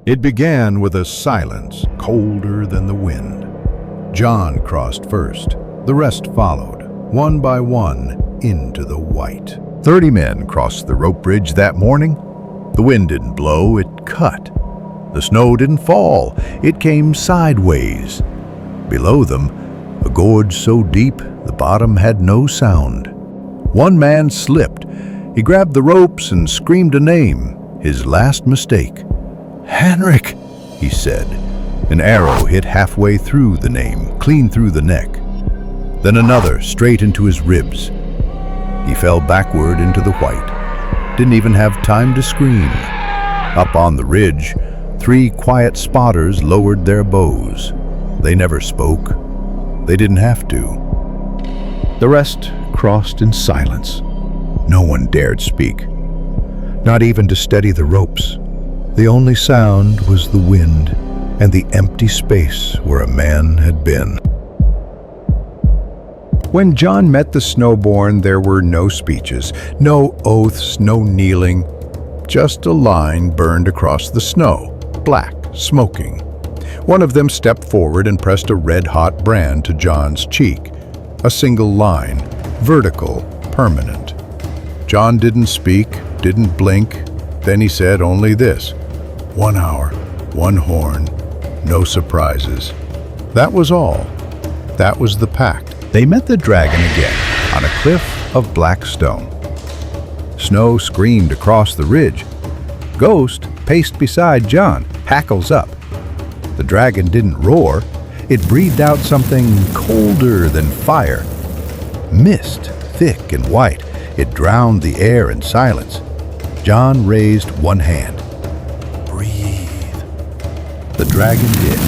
It began with a silence colder than the wind. Jon crossed first. The rest followed, one by one, into the white. 30 men crossed the rope bridge that morning. The wind didn't blow, it cut. The snow didn't fall, it came sideways. Below them, a gorge so deep the bottom had no sound. One man slipped. He grabbed the ropes and screamed a name, his last mistake. "Henrik," he said. An arrow hit halfway through the name, clean through the neck. Then another straight into his ribs. He fell backward into the white. Didn't even have time to scream. Up on the ridge, 3 quiet spotters lowered their bows. They never spoke. They didn't have to. The rest crossed in silence. No one dared speak, not even to steady the ropes. The only sound was the wind and the empty space where a man had been. When Jon met the Snowborn, there were no speeches, no oaths, no kneeling. Just a line burned across the snow, black, smoking. One of them stepped forward and pressed a red-hot brand to Jon's cheek. A single line, vertical, permanent. Jon didn't speak, didn't blink. Then he said only this: 1 hour, 1 horn, no surprises. That was all. That was the pact. They met the dragon again, on a cliff of black stone. Snow screamed across the ridge. Ghost paced beside Jon, hackles up. The dragon didn't roar. It breathed out something colder than fire. Mist, thick and white, it drowned the air in silence. Jon raised one hand. Breathe. The dragon did,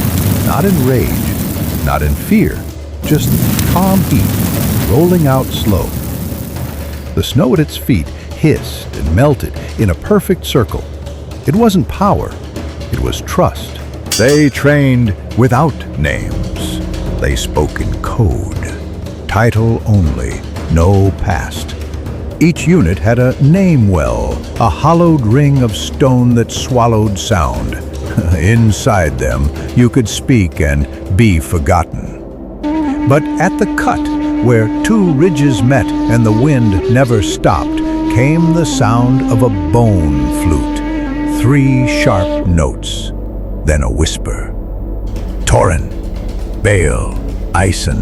not in rage, not in fear, just calm heat, rolling out slow. The snow at its feet hissed and melted in a perfect circle. It wasn't power, it was trust. They trained without names. They spoke in code. Title only, no past. Each unit had a name well, a hollowed ring of stone that swallowed sound. Inside them, you could speak and be forgotten. But at the cut, where 2 ridges met and the wind never stopped, came the sound of a bone flute. 3 sharp notes, then a whisper. Torin, Bale, Ison.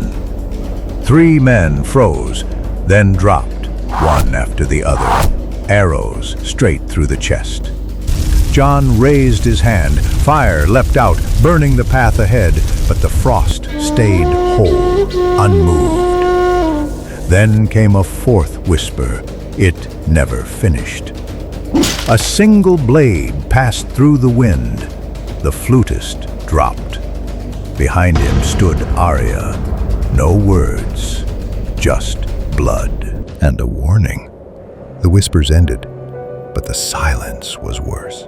3 men froze, then dropped, one after the other, arrows straight through the chest. Jon raised his hand. Fire leapt out, burning the path ahead, but the frost stayed whole, unmoved. Then came a 4th whisper. It never finished. A single blade passed through the wind. The flutist dropped. Behind him stood Arya. No words, just blood. And a warning. The whispers ended, but the silence was worse.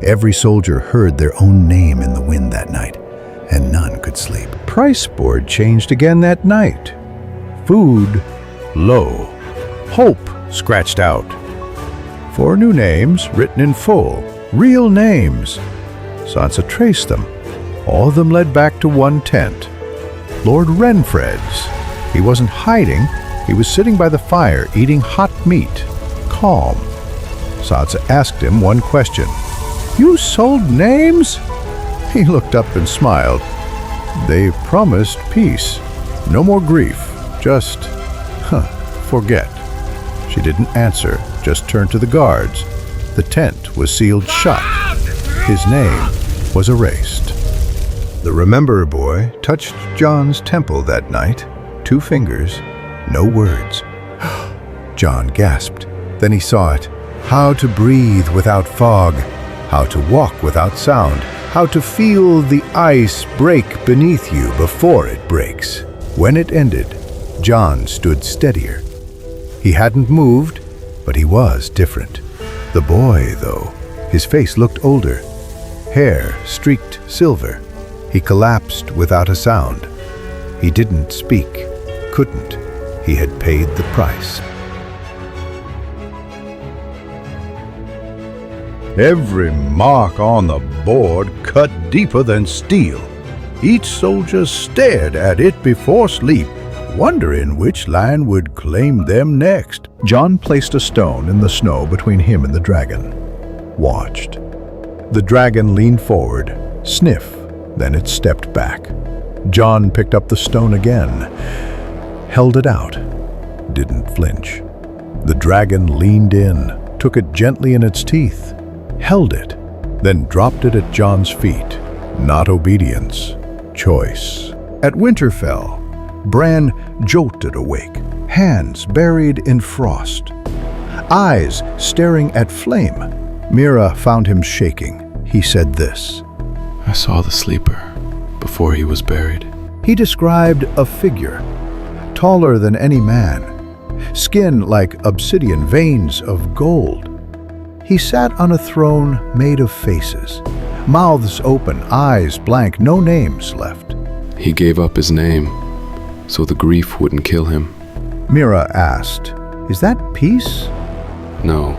Every soldier heard their own name in the wind that night, and none could sleep. Price board changed again that night. Food, low. Hope, scratched out. 4 new names written in full, real names. Sansa traced them. All of them led back to one tent. Lord Renfred's. He wasn't hiding. He was sitting by the fire, eating hot meat, calm. Sansa asked him one question. "You sold names?" He looked up and smiled. "They promised peace. No more grief. Just, forget." She didn't answer, just turned to the guards. The tent was sealed shut. His name was erased. The Rememberer boy touched Jon's temple that night. 2 fingers, no words. Jon gasped. Then he saw it. How to breathe without fog. How to walk without sound. How to feel the ice break beneath you before it breaks. When it ended, Jon stood steadier. He hadn't moved, but he was different. The boy, though, his face looked older. Hair streaked silver. He collapsed without a sound. He didn't speak, couldn't. He had paid the price. every mark on the board cut deeper than steel. Each soldier stared at it before sleep, wondering which line would claim them next. Jon placed a stone in the snow between him and the dragon. Watched. The dragon leaned forward, sniffed, then it stepped back. Jon picked up the stone again, held it out, didn't flinch. The dragon leaned in, took it gently in its teeth, held it, then dropped it at Jon's feet. Not obedience, choice. At Winterfell, Bran jolted awake, hands buried in frost, eyes staring at flame. Mira found him shaking. He said this. I saw the sleeper before he was buried. He described a figure, taller than any man, skin like obsidian, veins of gold. He sat on a throne made of faces, mouths open, eyes blank, no names left. He gave up his name so the grief wouldn't kill him. Mira asked, "Is that peace?" No.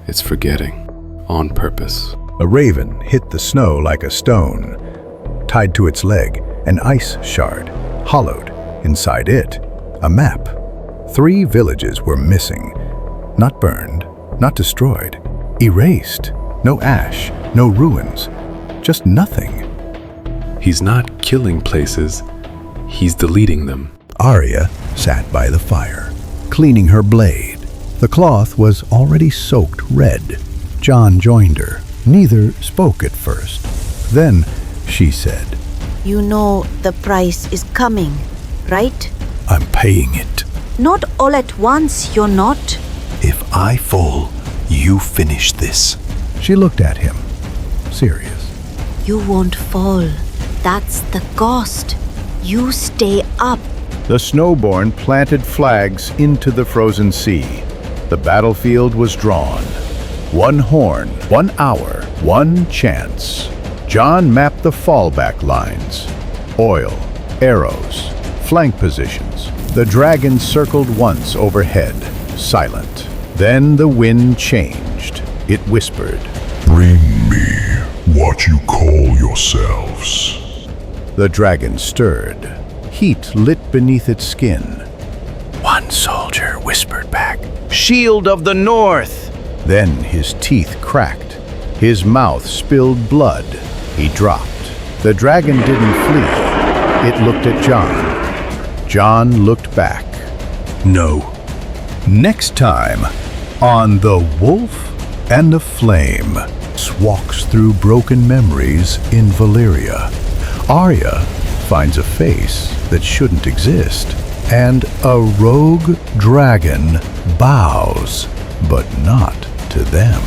It's forgetting, on purpose. A raven hit the snow like a stone. Tied to its leg, an ice shard, hollowed. Inside it, a map. 3 villages were missing. Not burned, not destroyed. Erased. No ash, no ruins. Just nothing. He's not killing places, he's deleting them. Arya sat by the fire, cleaning her blade. The cloth was already soaked red. Jon joined her. Neither spoke at first. Then she said, You know the price is coming, right? "I'm paying it. Not all at once, you're not. If I fall, you finish this." She looked at him, serious. You won't fall. That's the cost. You stay up. The Snowborn planted flags into the frozen sea. The battlefield was drawn. 1 horn, 1 hour, 1 chance. Jon mapped the fallback lines. Oil, arrows, flank positions. The dragon circled once overhead, silent. Then the wind changed. It whispered, "Bring me what you call yourselves." The dragon stirred. Heat lit beneath its skin. One soldier whispered back, "Shield of the North!" Then his teeth cracked. His mouth spilled blood. He dropped. The dragon didn't flee. It looked at Jon. Jon looked back. No. Next time, on The Wolf and the Flame, walks through broken memories in Valyria. Arya finds a face that shouldn't exist, and a rogue dragon bows, but not to them.